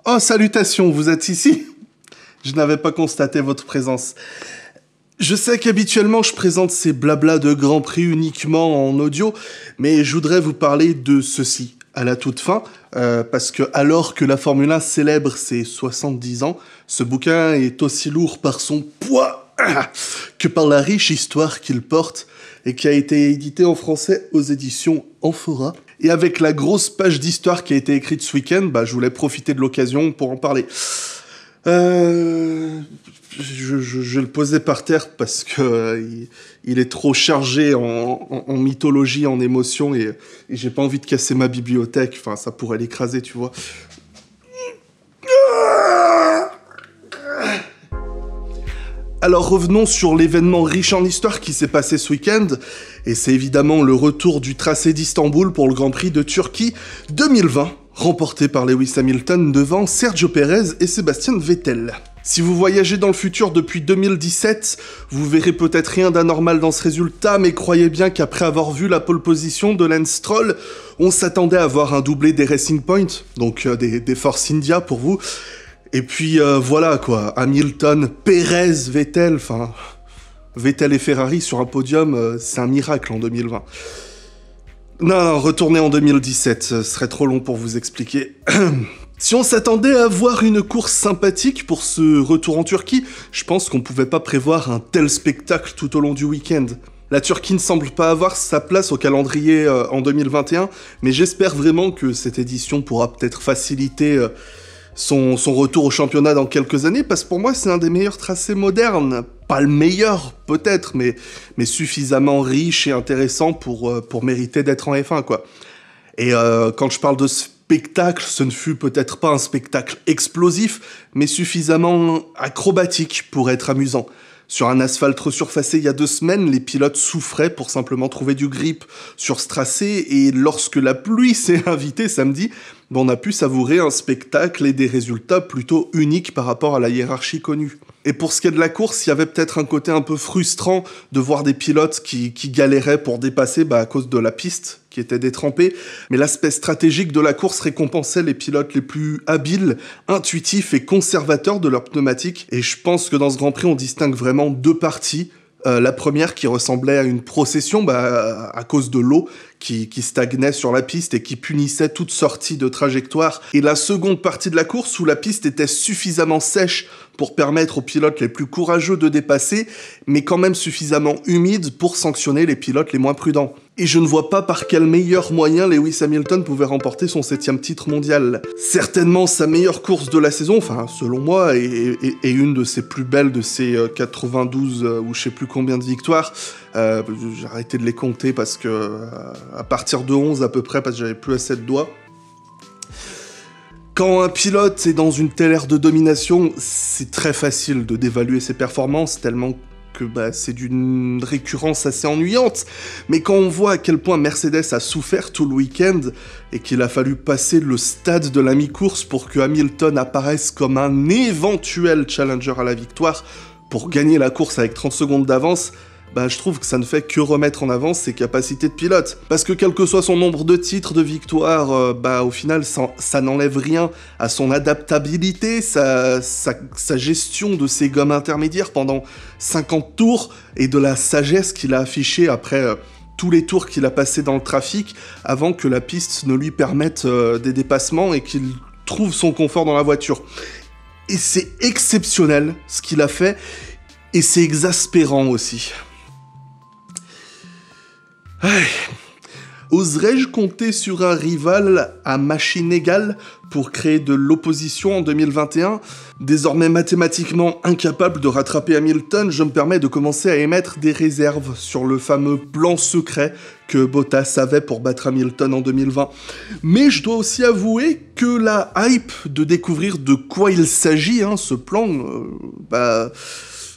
Oh, salutations, vous êtes ici? Je n'avais pas constaté votre présence. Je sais qu'habituellement je présente ces blablas de Grand Prix uniquement en audio, mais je voudrais vous parler de ceci à la toute fin, parce que alors que la Formule 1 célèbre ses 70 ans, ce bouquin est aussi lourd par son poids que par la riche histoire qu'il porte et qui a été édité en français aux éditions Amphora. Et avec la grosse page d'histoire qui a été écrite ce week-end, je voulais profiter de l'occasion pour en parler. Je vais le poser par terre parce que il est trop chargé en mythologie, en émotions, et j'ai pas envie de casser ma bibliothèque. Enfin, ça pourrait l'écraser, tu vois. Alors revenons sur l'événement riche en histoire qui s'est passé ce week-end, et c'est évidemment le retour du tracé d'Istanbul pour le Grand Prix de Turquie 2020, remporté par Lewis Hamilton devant Sergio Pérez et Sébastien Vettel. Si vous voyagez dans le futur depuis 2017, vous verrez peut-être rien d'anormal dans ce résultat, mais croyez bien qu'après avoir vu la pole position de Lance Stroll, on s'attendait à voir un doublé des Racing Point, donc des Force India pour vous. Et puis voilà quoi, Hamilton, Pérez, Vettel, enfin... Vettel et Ferrari sur un podium, c'est un miracle en 2020. Non, retournez en 2017, ce serait trop long pour vous expliquer. Si on s'attendait à voir une course sympathique pour ce retour en Turquie, je pense qu'on pouvait pas prévoir un tel spectacle tout au long du week-end. La Turquie ne semble pas avoir sa place au calendrier en 2021, mais j'espère vraiment que cette édition pourra peut-être faciliter son retour au championnat dans quelques années, parce que pour moi c'est un des meilleurs tracés modernes. Pas le meilleur peut-être, mais suffisamment riche et intéressant pour mériter d'être en F1 quoi. Et quand je parle de spectacle, ce ne fut peut-être pas un spectacle explosif, mais suffisamment acrobatique pour être amusant. Sur un asphalte resurfacé il y a 2 semaines, les pilotes souffraient pour simplement trouver du grip sur ce tracé, et lorsque la pluie s'est invitée samedi, on a pu savourer un spectacle et des résultats plutôt uniques par rapport à la hiérarchie connue. Et pour ce qui est de la course, il y avait peut-être un côté un peu frustrant de voir des pilotes qui galéraient pour dépasser à cause de la piste qui était détrempée, mais l'aspect stratégique de la course récompensait les pilotes les plus habiles, intuitifs et conservateurs de leur pneumatique, et je pense que dans ce Grand Prix on distingue vraiment 2 parties. La première qui ressemblait à une procession à cause de l'eau qui stagnait sur la piste et qui punissait toute sortie de trajectoire, et la seconde partie de la course où la piste était suffisamment sèche pour permettre aux pilotes les plus courageux de dépasser, mais quand même suffisamment humide pour sanctionner les pilotes les moins prudents. Et je ne vois pas par quel meilleur moyen Lewis Hamilton pouvait remporter son 7e titre mondial. Certainement sa meilleure course de la saison, enfin selon moi, et une de ses plus belles de ses 92 ou je sais plus combien de victoires. J'ai arrêté de les compter parce que à partir de 11 à peu près, parce que j'avais plus assez de doigts. Quand un pilote est dans une telle ère de domination, c'est très facile de dévaluer ses performances, tellement que c'est d'une récurrence assez ennuyante. Mais quand on voit à quel point Mercedes a souffert tout le week-end, et qu'il a fallu passer le stade de la mi-course pour que Hamilton apparaisse comme un éventuel challenger à la victoire, pour gagner la course avec 30 secondes d'avance, je trouve que ça ne fait que remettre en avant ses capacités de pilote. Parce que quel que soit son nombre de titres, de victoires, au final, ça n'enlève rien à son adaptabilité, sa gestion de ses gommes intermédiaires pendant 50 tours, et de la sagesse qu'il a affichée après tous les tours qu'il a passés dans le trafic, avant que la piste ne lui permette des dépassements et qu'il trouve son confort dans la voiture. Et c'est exceptionnel ce qu'il a fait, et c'est exaspérant aussi. Oserais-je compter sur un rival à machine égale pour créer de l'opposition en 2021 ? Désormais mathématiquement incapable de rattraper Hamilton, je me permets de commencer à émettre des réserves sur le fameux plan secret que Bottas avait pour battre Hamilton en 2020. Mais je dois aussi avouer que la hype de découvrir de quoi il s'agit, ce plan,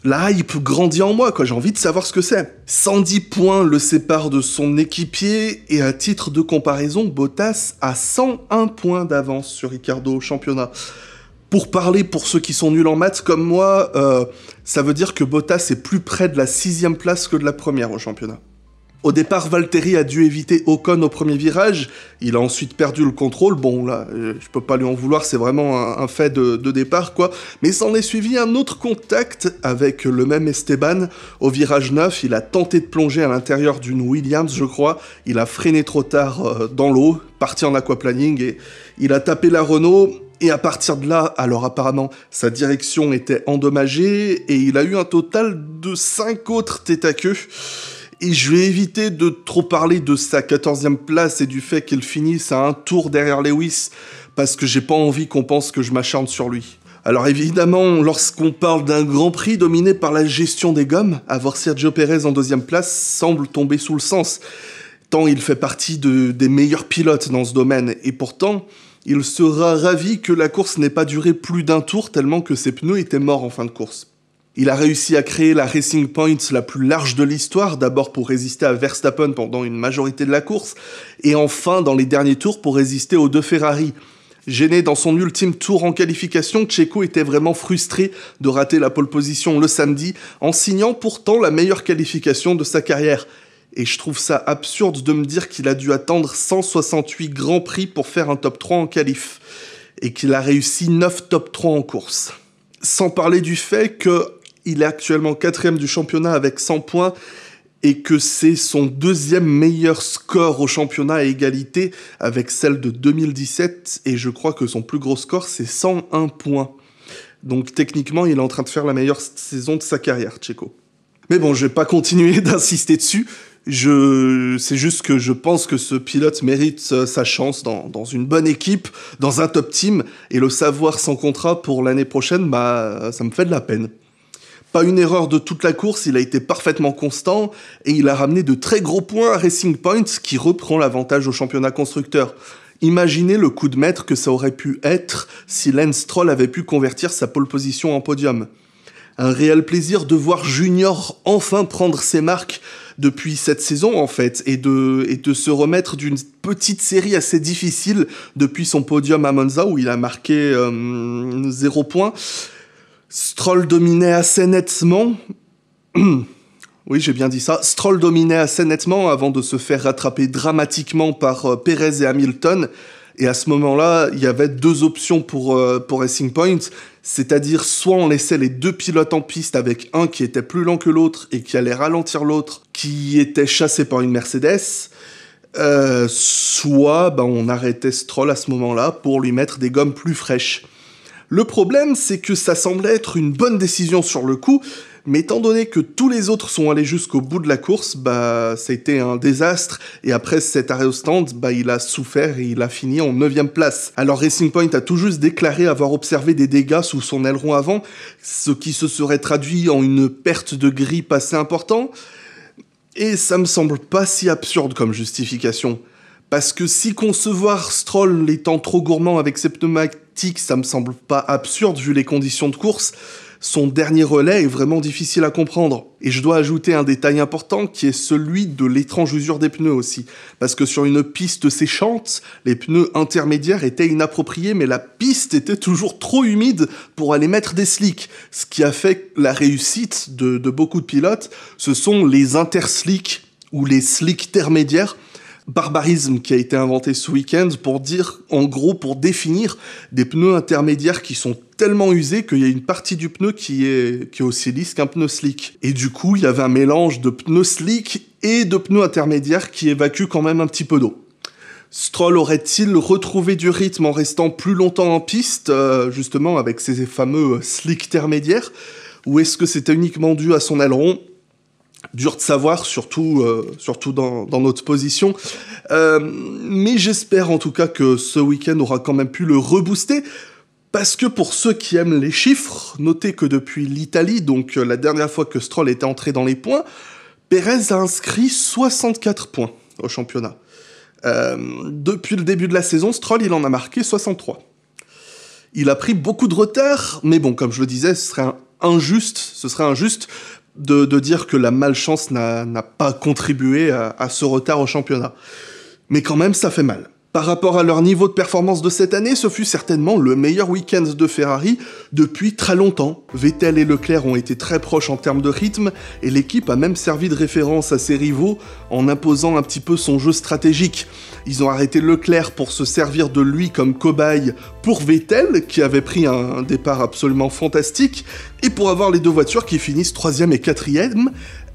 la hype grandit en moi, j'ai envie de savoir ce que c'est. 110 points le séparent de son équipier, et à titre de comparaison, Bottas a 101 points d'avance sur Ricciardo au championnat. Pour parler pour ceux qui sont nuls en maths comme moi, ça veut dire que Bottas est plus près de la 6e place que de la 1re au championnat. Au départ, Valtteri a dû éviter Ocon au premier virage, il a ensuite perdu le contrôle, bon là, je peux pas lui en vouloir, c'est vraiment un fait de départ quoi, mais s'en est suivi un autre contact avec le même Esteban, au virage 9, il a tenté de plonger à l'intérieur d'une Williams je crois, il a freiné trop tard dans l'eau, parti en aquaplaning et il a tapé la Renault, et à partir de là, alors apparemment, sa direction était endommagée, et il a eu un total de 5 autres tête à queue. Et je vais éviter de trop parler de sa 14e place et du fait qu'il finisse à un tour derrière Lewis, parce que j'ai pas envie qu'on pense que je m'acharne sur lui. Alors évidemment, lorsqu'on parle d'un Grand Prix dominé par la gestion des gommes, avoir Sergio Pérez en 2e place semble tomber sous le sens, tant il fait partie des meilleurs pilotes dans ce domaine, et pourtant, il sera ravi que la course n'ait pas duré plus d'un tour tellement que ses pneus étaient morts en fin de course. Il a réussi à créer la Racing Point la plus large de l'histoire, d'abord pour résister à Verstappen pendant une majorité de la course, et enfin dans les derniers tours pour résister aux deux Ferrari. Gêné dans son ultime tour en qualification, Checo était vraiment frustré de rater la pole position le samedi, en signant pourtant la meilleure qualification de sa carrière. Et je trouve ça absurde de me dire qu'il a dû attendre 168 Grands Prix pour faire un top 3 en qualif, et qu'il a réussi 9 top 3 en course. Sans parler du fait qu'il est actuellement 4e du championnat avec 100 points, et que c'est son 2e meilleur score au championnat à égalité avec celle de 2017, et je crois que son plus gros score c'est 101 points. Donc techniquement il est en train de faire la meilleure saison de sa carrière, Checo. Mais bon, je vais pas continuer d'insister dessus, c'est juste que je pense que ce pilote mérite sa chance dans une bonne équipe, dans un top team, et le savoir sans contrat pour l'année prochaine, ça me fait de la peine. Pas une erreur de toute la course, il a été parfaitement constant, et il a ramené de très gros points à Racing Point, qui reprend l'avantage au championnat constructeur. Imaginez le coup de maître que ça aurait pu être si Lance Stroll avait pu convertir sa pole position en podium. Un réel plaisir de voir Junior enfin prendre ses marques depuis cette saison en fait, et de se remettre d'une petite série assez difficile depuis son podium à Monza où il a marqué 0 points. Stroll dominait assez nettement. Oui, j'ai bien dit ça. Stroll dominait assez nettement avant de se faire rattraper dramatiquement par Perez et Hamilton. Et à ce moment-là, il y avait 2 options pour Racing Point, c'est-à-dire soit on laissait les 2 pilotes en piste avec un qui était plus lent que l'autre et qui allait ralentir l'autre, qui était chassé par une Mercedes, soit on arrêtait Stroll à ce moment-là pour lui mettre des gommes plus fraîches. Le problème, c'est que ça semblait être une bonne décision sur le coup, mais étant donné que tous les autres sont allés jusqu'au bout de la course, ça a été un désastre, et après cet arrêt au stand, il a souffert et il a fini en 9e place. Alors Racing Point a tout juste déclaré avoir observé des dégâts sous son aileron avant, ce qui se serait traduit en une perte de grip assez importante, et ça me semble pas si absurde comme justification. Parce que si concevoir Stroll étant trop gourmand avec ses pneumatiques, ça me semble pas absurde vu les conditions de course, son dernier relais est vraiment difficile à comprendre. Et je dois ajouter un détail important qui est celui de l'étrange usure des pneus aussi. Parce que sur une piste séchante, les pneus intermédiaires étaient inappropriés, mais la piste était toujours trop humide pour aller mettre des slicks. Ce qui a fait la réussite de beaucoup de pilotes, ce sont les interslicks ou les slicks intermédiaires. Barbarisme qui a été inventé ce week-end pour dire, en gros, pour définir des pneus intermédiaires qui sont tellement usés qu'il y a une partie du pneu qui est aussi lisse qu'un pneu slick. Et du coup, il y avait un mélange de pneus slick et de pneus intermédiaires qui évacuent quand même un petit peu d'eau. Stroll aurait-il retrouvé du rythme en restant plus longtemps en piste, justement avec ces fameux slicks intermédiaires, ou est-ce que c'était uniquement dû à son aileron ? Dur de savoir, surtout dans notre position. Mais j'espère en tout cas que ce week-end aura quand même pu le rebooster, parce que pour ceux qui aiment les chiffres, notez que depuis l'Italie, donc la dernière fois que Stroll était entré dans les points, Perez a inscrit 64 points au championnat. Depuis le début de la saison, Stroll il en a marqué 63. Il a pris beaucoup de retard, mais bon, comme je le disais, ce serait injuste de dire que la malchance n'a pas contribué à ce retard au championnat. Mais quand même, ça fait mal. Par rapport à leur niveau de performance de cette année, ce fut certainement le meilleur week-end de Ferrari depuis très longtemps. Vettel et Leclerc ont été très proches en termes de rythme, et l'équipe a même servi de référence à ses rivaux en imposant un petit peu son jeu stratégique. Ils ont arrêté Leclerc pour se servir de lui comme cobaye pour Vettel, qui avait pris un départ absolument fantastique, et pour avoir les deux voitures qui finissent 3e et 4e,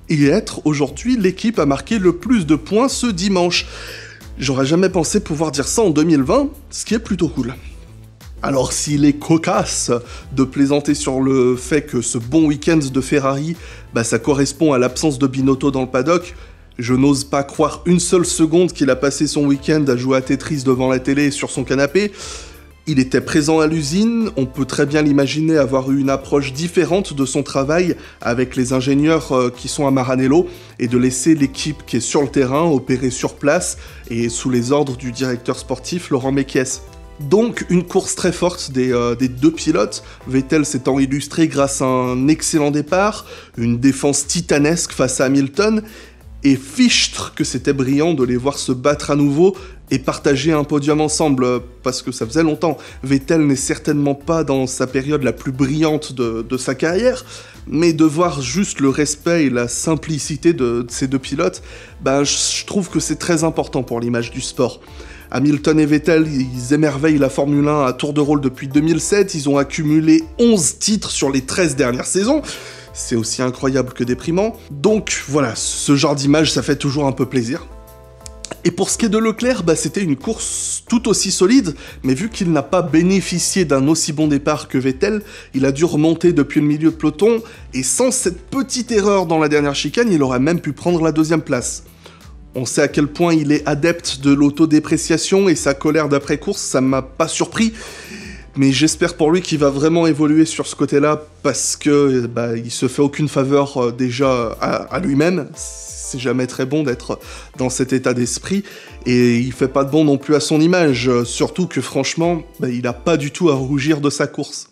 et être aujourd'hui l'équipe à marquer le plus de points ce dimanche. J'aurais jamais pensé pouvoir dire ça en 2020, ce qui est plutôt cool. Alors s'il est cocasse de plaisanter sur le fait que ce bon week-end de Ferrari, ça correspond à l'absence de Binotto dans le paddock, je n'ose pas croire une seule seconde qu'il a passé son week-end à jouer à Tetris devant la télé sur son canapé. Il était présent à l'usine, on peut très bien l'imaginer avoir eu une approche différente de son travail avec les ingénieurs qui sont à Maranello et de laisser l'équipe qui est sur le terrain opérer sur place et sous les ordres du directeur sportif Laurent Mekies. Donc une course très forte des deux pilotes, Vettel s'étant illustré grâce à un excellent départ, une défense titanesque face à Hamilton, et fichtre que c'était brillant de les voir se battre à nouveau et partager un podium ensemble, parce que ça faisait longtemps. Vettel n'est certainement pas dans sa période la plus brillante de sa carrière, mais de voir juste le respect et la simplicité de ces deux pilotes, je trouve que c'est très important pour l'image du sport. Hamilton et Vettel, ils émerveillent la Formule 1 à tour de rôle depuis 2007, ils ont accumulé 11 titres sur les 13 dernières saisons. C'est aussi incroyable que déprimant. Donc voilà, ce genre d'image, ça fait toujours un peu plaisir. Et pour ce qui est de Leclerc, c'était une course tout aussi solide, mais vu qu'il n'a pas bénéficié d'un aussi bon départ que Vettel, il a dû remonter depuis le milieu de peloton, et sans cette petite erreur dans la dernière chicane, il aurait même pu prendre la 2e place. On sait à quel point il est adepte de l'autodépréciation, et sa colère d'après-course, ça m'a pas surpris. Mais j'espère pour lui qu'il va vraiment évoluer sur ce côté-là, parce que il se fait aucune faveur déjà à lui-même. C'est jamais très bon d'être dans cet état d'esprit, et il fait pas de bon non plus à son image, surtout que franchement, il a pas du tout à rougir de sa course.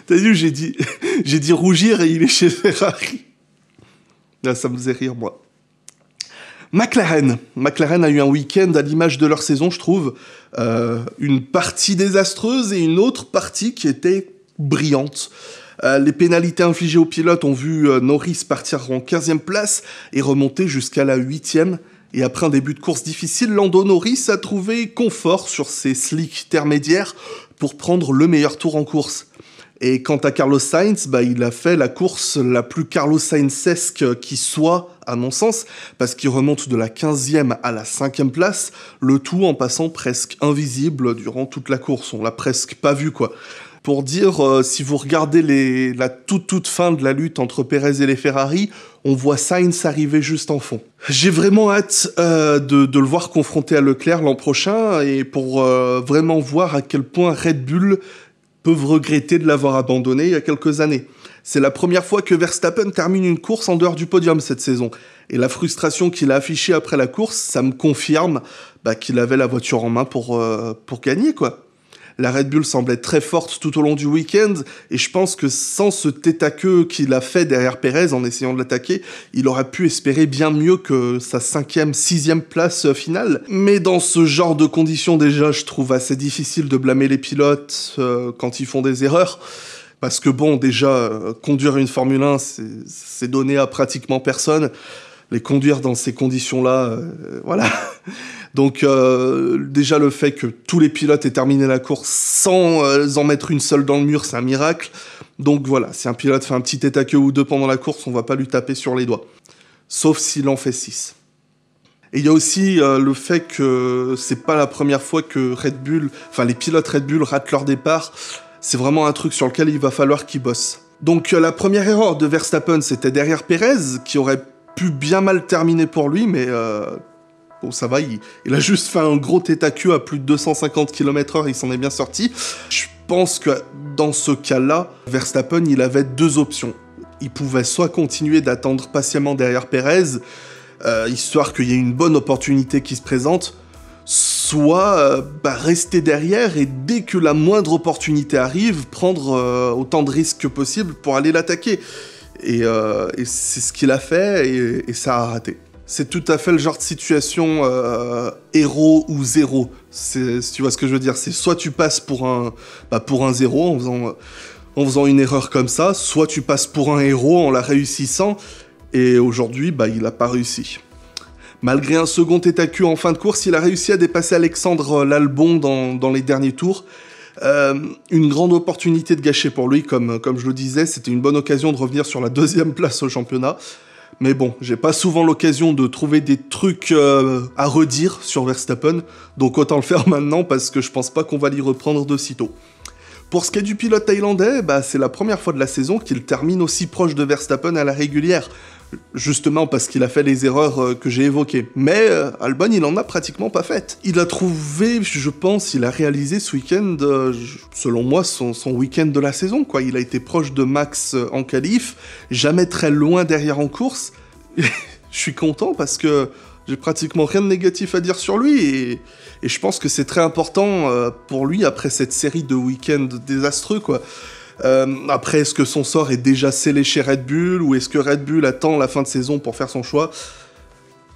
T'as vu, j'ai dit rougir et il est chez Ferrari. Là, ça me faisait rire, moi. McLaren a eu un week-end à l'image de leur saison, je trouve. Une partie désastreuse et une autre partie qui était brillante. Les pénalités infligées aux pilotes ont vu Norris partir en 15e place et remonter jusqu'à la 8e. Et après un début de course difficile, Lando Norris a trouvé confort sur ses slicks intermédiaires pour prendre le meilleur tour en course. Et quant à Carlos Sainz, il a fait la course la plus Carlos Sainzesque qui soit, à mon sens, parce qu'il remonte de la 15e à la 5e place, le tout en passant presque invisible durant toute la course. On l'a presque pas vu, quoi. Pour dire, si vous regardez la toute fin de la lutte entre Perez et les Ferrari, on voit Sainz arriver juste en fond. J'ai vraiment hâte de le voir confronté à Leclerc l'an prochain, et pour vraiment voir à quel point Red Bull peuvent regretter de l'avoir abandonné il y a quelques années. C'est la première fois que Verstappen termine une course en dehors du podium cette saison. Et la frustration qu'il a affichée après la course, ça me confirme qu'il avait la voiture en main pour gagner, quoi. La Red Bull semblait très forte tout au long du week-end, et je pense que sans ce tête-à-queue qu'il a fait derrière Perez en essayant de l'attaquer, il aurait pu espérer bien mieux que sa 5e, 6e place finale. Mais dans ce genre de conditions, déjà, je trouve assez difficile de blâmer les pilotes quand ils font des erreurs. Parce que conduire une Formule 1, c'est donné à pratiquement personne. Les conduire dans ces conditions-là, voilà. Donc déjà le fait que tous les pilotes aient terminé la course sans en mettre une seule dans le mur, c'est un miracle. Donc voilà, si un pilote fait un petit tête à queue ou deux pendant la course, on va pas lui taper sur les doigts. Sauf s'il en fait 6. Et il y a aussi le fait que c'est pas la première fois que les pilotes Red Bull ratent leur départ. C'est vraiment un truc sur lequel il va falloir qu'ils bossent. Donc la première erreur de Verstappen, c'était derrière Perez, qui aurait pu bien mal terminer pour lui, mais bon, ça va, il a juste fait un gros tête à queue à plus de 250 km/h, il s'en est bien sorti. Je pense que dans ce cas-là, Verstappen, il avait deux options. Il pouvait soit continuer d'attendre patiemment derrière Perez, histoire qu'il y ait une bonne opportunité qui se présente, soit rester derrière et dès que la moindre opportunité arrive, prendre autant de risques que possible pour aller l'attaquer. Et c'est ce qu'il a fait et ça a raté. C'est tout à fait le genre de situation héros ou zéro. Tu vois ce que je veux dire, c'est soit tu passes pour un zéro en faisant une erreur comme ça, soit tu passes pour un héros en la réussissant, et aujourd'hui, il n'a pas réussi. Malgré un second tête à queue en fin de course, il a réussi à dépasser Alexandre Lalbon dans les derniers tours. Une grande opportunité de gâcher pour lui, comme je le disais, c'était une bonne occasion de revenir sur la 2e place au championnat. Mais bon, j'ai pas souvent l'occasion de trouver des trucs à redire sur Verstappen, donc autant le faire maintenant parce que je pense pas qu'on va l'y reprendre de sitôt. Pour ce qui est du pilote thaïlandais, c'est la première fois de la saison qu'il termine aussi proche de Verstappen à la régulière. Justement parce qu'il a fait les erreurs que j'ai évoquées. Mais Albon, il en a pratiquement pas fait. Il a trouvé, je pense, il a réalisé ce week-end, selon moi, son week-end de la saison, quoi. Il a été proche de Max en qualif, jamais très loin derrière en course. Je suis content parce que j'ai pratiquement rien de négatif à dire sur lui et je pense que c'est très important pour lui après cette série de week-ends désastreux, quoi. Après, est-ce que son sort est déjà scellé chez Red Bull ou est-ce que Red Bull attend la fin de saison pour faire son choix?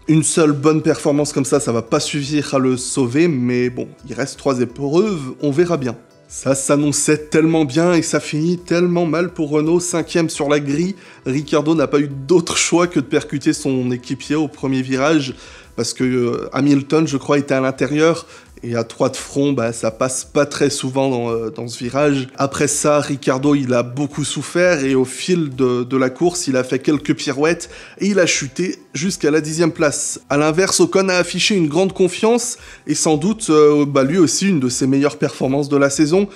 Une seule bonne performance comme ça va pas suffire à le sauver, mais bon, il reste 3 épreuves, on verra bien. Ça s'annonçait tellement bien et ça finit tellement mal pour Renault, 5ème sur la grille. Ricciardo n'a pas eu d'autre choix que de percuter son équipier au premier virage, parce que Hamilton, je crois, était à l'intérieur. Et à 3 de front, ça passe pas très souvent dans ce virage. Après ça, Ricciardo, il a beaucoup souffert et au fil de la course, il a fait quelques pirouettes et il a chuté jusqu'à la 10e place. A l'inverse, Ocon a affiché une grande confiance et sans doute, lui aussi, une de ses meilleures performances de la saison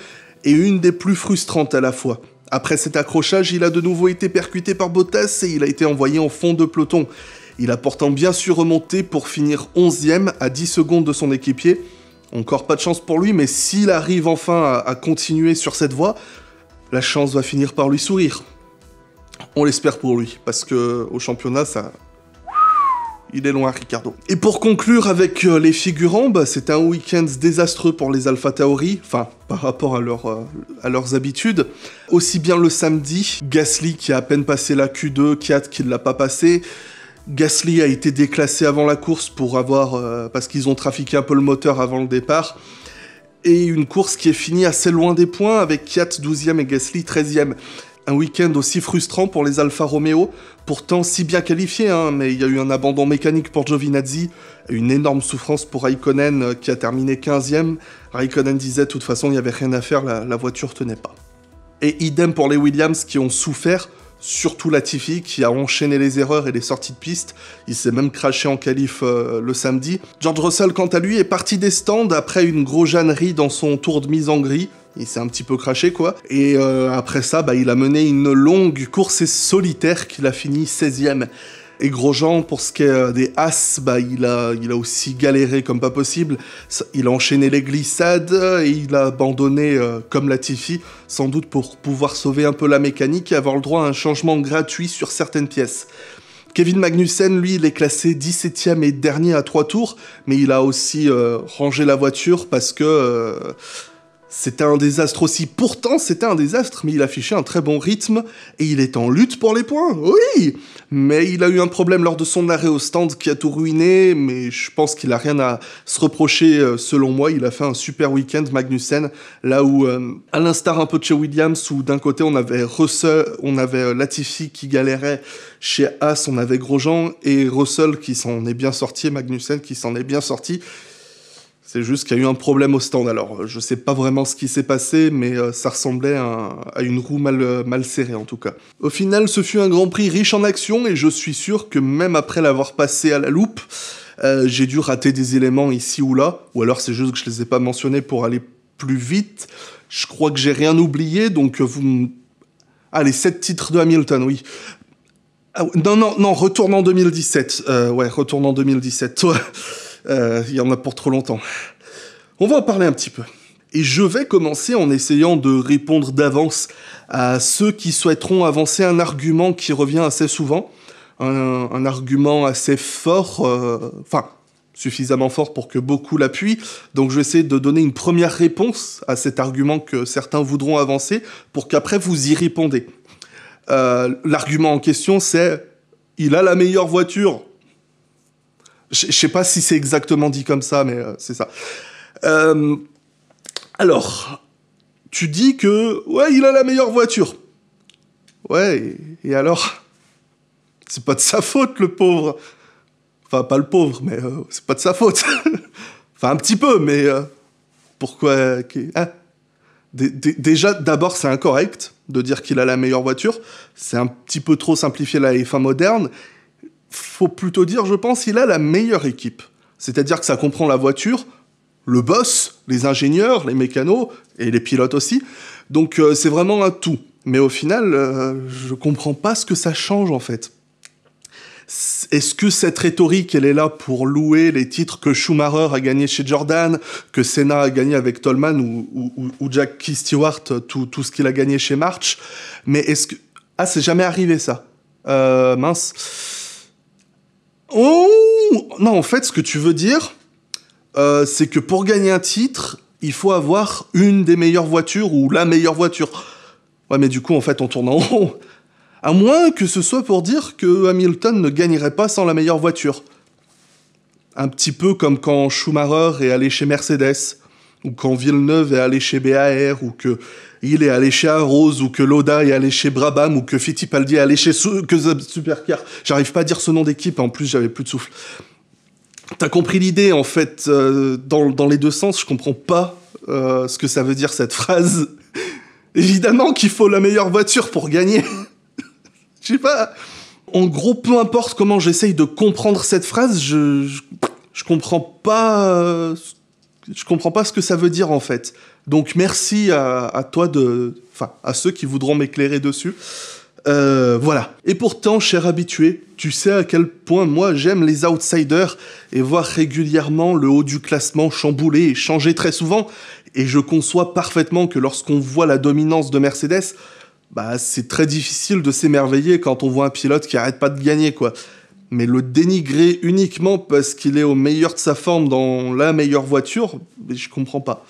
et une des plus frustrantes à la fois. Après cet accrochage, il a de nouveau été percuté par Bottas et il a été envoyé en fond de peloton. Il a pourtant bien su remonter pour finir 11e à 10 secondes de son équipier. Encore pas de chance pour lui, mais s'il arrive enfin à continuer sur cette voie, la chance va finir par lui sourire. On l'espère pour lui, parce que au championnat, il est loin, Ricciardo. Et pour conclure avec les figurants, c'est un week-end désastreux pour les Alpha Tauri, enfin, par rapport à leurs habitudes. Aussi bien le samedi, Gasly qui a à peine passé la Q2, Kiat qui ne l'a pas passé. Gasly a été déclassé avant la course parce qu'ils ont trafiqué un peu le moteur avant le départ. Et une course qui est finie assez loin des points avec Kiat 12e et Gasly 13e. Un week-end aussi frustrant pour les Alfa Romeo, pourtant si bien qualifiés, mais il y a eu un abandon mécanique pour Giovinazzi, une énorme souffrance pour Raikkonen qui a terminé 15e. Raikkonen disait de toute façon il n'y avait rien à faire, la voiture tenait pas. Et idem pour les Williams qui ont souffert, surtout Latifi qui a enchaîné les erreurs et les sorties de piste. Il s'est même craché en qualif le samedi. George Russell, quant à lui, est parti des stands après une grosjeannerie dans son tour de mise en grille. Il s'est un petit peu craché, quoi. Et après ça, il a mené une longue course solitaire qu'il a fini 16e. Et Grosjean, pour ce qui est des As, il a aussi galéré comme pas possible. Il a enchaîné les glissades et il a abandonné comme Latifi, sans doute pour pouvoir sauver un peu la mécanique et avoir le droit à un changement gratuit sur certaines pièces. Kevin Magnussen, lui, il est classé 17e et dernier à 3 tours, mais il a aussi rangé la voiture parce que c'était un désastre aussi. Pourtant, c'était un désastre, mais il affichait un très bon rythme et il est en lutte pour les points, oui. Mais il a eu un problème lors de son arrêt au stand qui a tout ruiné, mais je pense qu'il a rien à se reprocher selon moi. Il a fait un super week-end, Magnussen, là où, à l'instar un peu de chez Williams, où d'un côté on avait Russell, on avait Latifi qui galérait, chez As on avait Grosjean et Russell qui s'en est bien sorti, et Magnussen qui s'en est bien sorti. C'est juste qu'il y a eu un problème au stand. Alors, je sais pas vraiment ce qui s'est passé, mais ça ressemblait à une roue mal serrée, en tout cas. Au final, ce fut un Grand Prix riche en action, et je suis sûr que même après l'avoir passé à la loupe, j'ai dû rater des éléments ici ou là, ou alors c'est juste que je les ai pas mentionnés pour aller plus vite. Je crois que j'ai rien oublié, donc Allez, 7 titres de Hamilton, oui. Ah, non, retourne en 2017. Retourne en 2017. Il y en a pour trop longtemps. On va en parler un petit peu. Et je vais commencer en essayant de répondre d'avance à ceux qui souhaiteront avancer un argument qui revient assez souvent. Un argument assez fort, suffisamment fort pour que beaucoup l'appuient. Donc je vais essayer de donner une première réponse à cet argument que certains voudront avancer pour qu'après vous y répondez. L'argument en question, c'est « il a la meilleure voiture ». Je sais pas si c'est exactement dit comme ça, mais c'est ça. Alors, tu dis que, ouais, il a la meilleure voiture. Ouais, et alors? C'est pas de sa faute, le pauvre. Enfin, pas le pauvre, mais c'est pas de sa faute. Enfin, un petit peu, mais pourquoi hein? Déjà, d'abord, c'est incorrect de dire qu'il a la meilleure voiture. C'est un petit peu trop simplifier la F1 moderne. Faut plutôt dire, je pense, qu'il a la meilleure équipe. C'est-à-dire que ça comprend la voiture, le boss, les ingénieurs, les mécanos et les pilotes aussi. Donc c'est vraiment un tout. Mais au final, je comprends pas ce que ça change en fait. Est-ce que cette rhétorique, elle est là pour louer les titres que Schumacher a gagnés chez Jordan, que Senna a gagné avec Toleman ou Jackie Stewart, tout ce qu'il a gagné chez March? Mais est-ce que... Ah, c'est jamais arrivé ça. Mince. Oh non, en fait, ce que tu veux dire, c'est que pour gagner un titre, il faut avoir une des meilleures voitures ou la meilleure voiture. Ouais, mais du coup, en fait, on tourne en rond. À moins que ce soit pour dire que Hamilton ne gagnerait pas sans la meilleure voiture. Un petit peu comme quand Schumacher est allé chez Mercedes, ou quand Villeneuve est allé chez BAR, ou que il est allé chez Arrows, ou que Lauda est allé chez Brabham, ou que Fittipaldi est allé chez Supercar. J'arrive pas à dire ce nom d'équipe, en plus j'avais plus de souffle. T'as compris l'idée, en fait, dans les deux sens, je comprends pas ce que ça veut dire cette phrase. Évidemment qu'il faut la meilleure voiture pour gagner. Je sais pas. En gros, peu importe comment j'essaye de comprendre cette phrase, je comprends pas. Je comprends pas ce que ça veut dire en fait. Donc merci à toi enfin à ceux qui voudront m'éclairer dessus. Voilà. Et pourtant, cher habitué, tu sais à quel point moi j'aime les outsiders et voir régulièrement le haut du classement chambouler et changer très souvent. Et je conçois parfaitement que lorsqu'on voit la dominance de Mercedes, bah, c'est très difficile de s'émerveiller quand on voit un pilote qui arrête pas de gagner, quoi. Mais le dénigrer uniquement parce qu'il est au meilleur de sa forme dans la meilleure voiture, je comprends pas.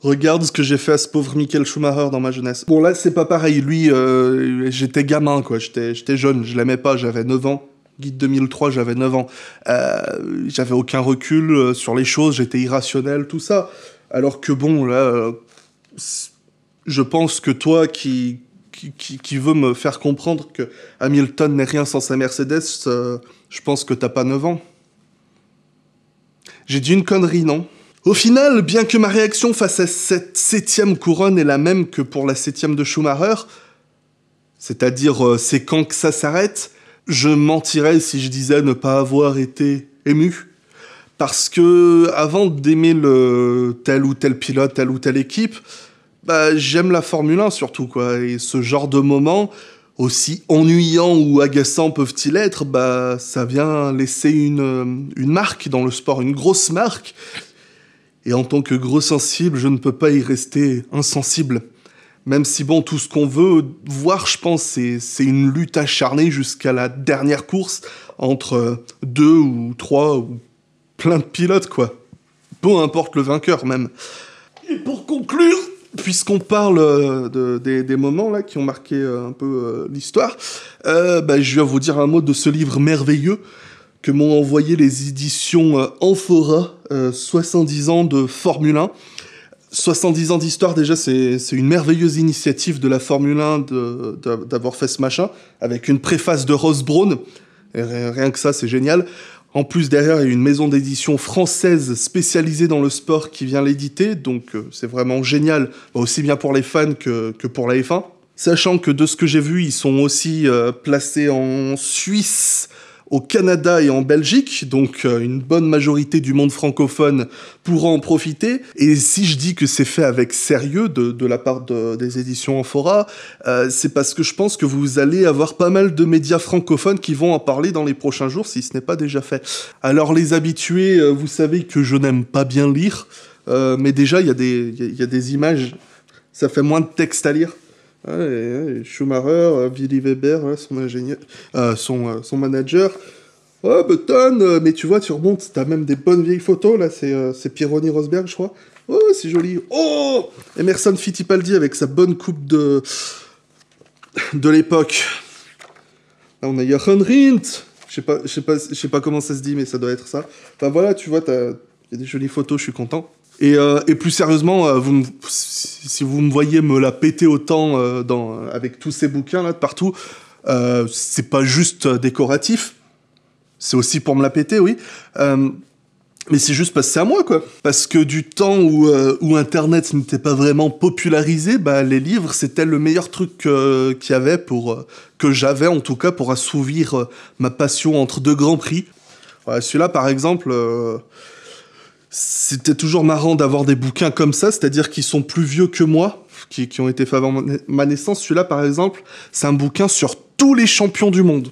Regarde ce que j'ai fait à ce pauvre Michael Schumacher dans ma jeunesse. Bon, là, c'est pas pareil. Lui, j'étais gamin, quoi. J'étais jeune, je l'aimais pas, j'avais 9 ans. Guide 2003, j'avais 9 ans. J'avais aucun recul sur les choses, j'étais irrationnel, tout ça. Alors que bon, là... je pense que toi qui veux me faire comprendre que Hamilton n'est rien sans sa Mercedes, je pense que t'as pas 9 ans. J'ai dit une connerie, non? Au final, bien que ma réaction face à cette 7e couronne est la même que pour la 7e de Schumacher, c'est-à-dire c'est quand que ça s'arrête, je mentirais si je disais ne pas avoir été ému. Parce que avant d'aimer tel ou tel pilote, telle ou telle équipe, bah, j'aime la Formule 1 surtout, quoi. Et ce genre de moments, aussi ennuyants ou agaçants peuvent-ils être, bah, ça vient laisser une marque dans le sport, une grosse marque. Et en tant que gros sensible, je ne peux pas y rester insensible. Même si, bon, tout ce qu'on veut voir, je pense, c'est une lutte acharnée jusqu'à la dernière course entre 2 ou 3 ou plein de pilotes, quoi. Peu importe le vainqueur, même. Et pour conclure, puisqu'on parle des moments là qui ont marqué un peu l'histoire, bah, je viens vous dire un mot de ce livre merveilleux que m'ont envoyé les éditions Amphora, 70 ans de Formule 1. 70 ans d'histoire, déjà, c'est une merveilleuse initiative de la Formule 1 d'avoir fait ce machin, avec une préface de Ross Brawn. Et rien que ça, c'est génial. En plus, derrière, il y a une maison d'édition française spécialisée dans le sport qui vient l'éditer, donc c'est vraiment génial, aussi bien pour les fans que pour la F1. Sachant que de ce que j'ai vu, ils sont aussi placés en Suisse, au Canada et en Belgique, donc une bonne majorité du monde francophone pourra en profiter. Et si je dis que c'est fait avec sérieux de la part des éditions Amphora, c'est parce que je pense que vous allez avoir pas mal de médias francophones qui vont en parler dans les prochains jours, si ce n'est pas déjà fait. Alors les habitués, vous savez que je n'aime pas bien lire, mais déjà il y a des images, ça fait moins de texte à lire. Ouais, Schumacher, Willy Weber, son ingénieur, son manager. Oh, Button, mais tu vois, tu remontes, t'as même des bonnes vieilles photos, là, c'est Pironi Rosberg, je crois. Oh, c'est joli. Oh, Emerson Fittipaldi avec sa bonne coupe de l'époque. Là, on a Jochen Rindt, Je sais pas comment ça se dit, mais ça doit être ça. Enfin voilà, tu vois, il y a des jolies photos, je suis content. Et plus sérieusement, si vous me voyez me la péter autant avec tous ces bouquins là de partout, c'est pas juste décoratif, c'est aussi pour me la péter, oui. Mais c'est juste parce que c'est à moi, quoi. Parce que du temps où Internet n'était pas vraiment popularisé, bah, les livres, c'était le meilleur truc qu'il y avait que j'avais, en tout cas, pour assouvir ma passion entre deux grands prix. Ouais, celui-là, par exemple, c'était toujours marrant d'avoir des bouquins comme ça, c'est-à-dire qu'ils sont plus vieux que moi, qui ont été faits avant ma naissance. Celui-là, par exemple, c'est un bouquin sur tous les champions du monde.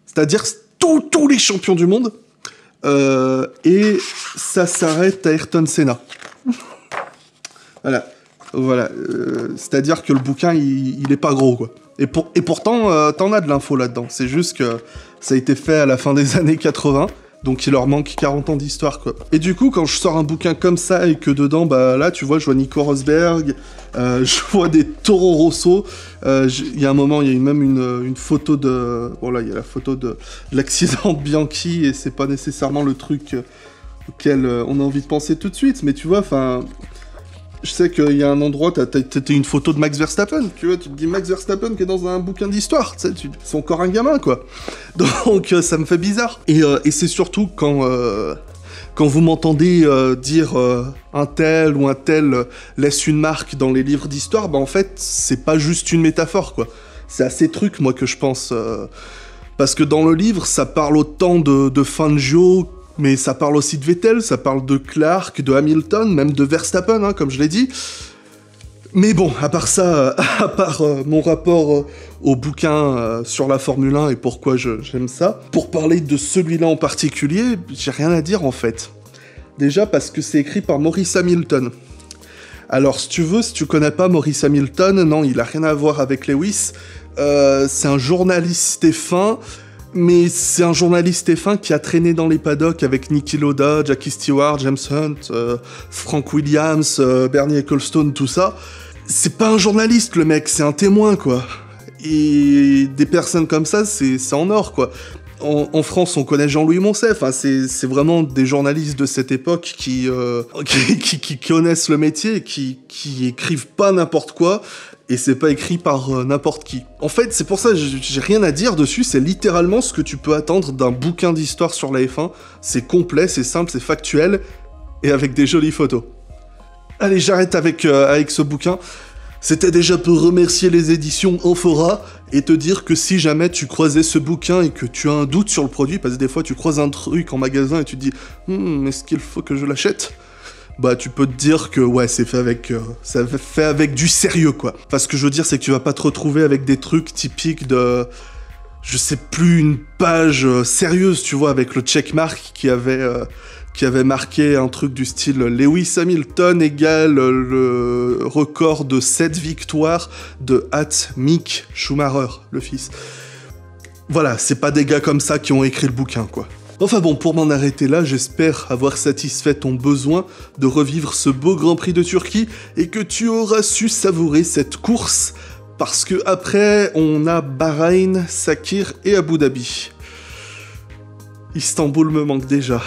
C'est-à-dire tous les champions du monde. Et ça s'arrête à Ayrton Senna. Voilà. C'est-à-dire que le bouquin, il est pas gros, quoi. Et pourtant, t'en as de l'info là-dedans. C'est juste que ça a été fait à la fin des années 80, donc il leur manque 40 ans d'histoire, quoi. Et du coup, quand je sors un bouquin comme ça et que dedans, bah là, tu vois, je vois Nico Rosberg, je vois des Toro Rosso. Il y a un moment, il y a même une photo de... Voilà, il y a la photo de l'accident de Bianchi, et c'est pas nécessairement le truc auquel on a envie de penser tout de suite, mais tu vois, enfin... Je sais qu'il y a un endroit, t'as une photo de Max Verstappen, tu vois, tu te dis Max Verstappen qui est dans un bouquin d'histoire, tu sais, c'est encore un gamin, quoi. Donc ça me fait bizarre. Et c'est surtout quand vous m'entendez dire un tel ou un tel laisse une marque dans les livres d'histoire, bah en fait, c'est pas juste une métaphore, quoi. C'est à ces trucs, moi, que je pense. Parce que dans le livre, ça parle autant de Fangio, mais ça parle aussi de Vettel, ça parle de Clark, de Hamilton, même de Verstappen, hein, comme je l'ai dit. Mais bon, à part ça, mon rapport au bouquin sur la Formule 1 et pourquoi j'aime ça, pour parler de celui-là en particulier, j'ai rien à dire en fait. Déjà parce que c'est écrit par Maurice Hamilton. Alors si tu connais pas Maurice Hamilton, non, il a rien à voir avec Lewis. C'est un journaliste F1, mais c'est un journaliste F1 qui a traîné dans les paddocks avec Niki Lauda, Jackie Stewart, James Hunt, Frank Williams, Bernie Ecclestone, tout ça. C'est pas un journaliste, le mec, c'est un témoin, quoi. Et des personnes comme ça, c'est en or, quoi. En France, on connaît Jean-Louis Moncef, hein, c'est vraiment des journalistes de cette époque qui connaissent le métier, qui écrivent pas n'importe quoi, et c'est pas écrit par n'importe qui. En fait, c'est pour ça que j'ai rien à dire dessus, c'est littéralement ce que tu peux attendre d'un bouquin d'histoire sur la F1. C'est complet, c'est simple, c'est factuel, et avec des jolies photos. Allez, j'arrête avec ce bouquin. C'était déjà pour remercier les éditions Amphora et te dire que si jamais tu croisais ce bouquin et que tu as un doute sur le produit, parce que des fois tu croises un truc en magasin et tu te dis « est-ce qu'il faut que je l'achète ?» Bah tu peux te dire que ouais, c'est fait avec du sérieux, quoi. Enfin, ce que je veux dire, c'est que tu vas pas te retrouver avec des trucs typiques de... Je sais plus, une page sérieuse, tu vois, avec le checkmark qui avait marqué un truc du style Lewis Hamilton égale le record de 7 victoires de Mick Schumacher, le fils. Voilà, c'est pas des gars comme ça qui ont écrit le bouquin, quoi. Enfin bon, pour m'en arrêter là, j'espère avoir satisfait ton besoin de revivre ce beau Grand Prix de Turquie et que tu auras su savourer cette course, parce que après, on a Bahreïn, Sakir et Abu Dhabi. Istanbul me manque déjà.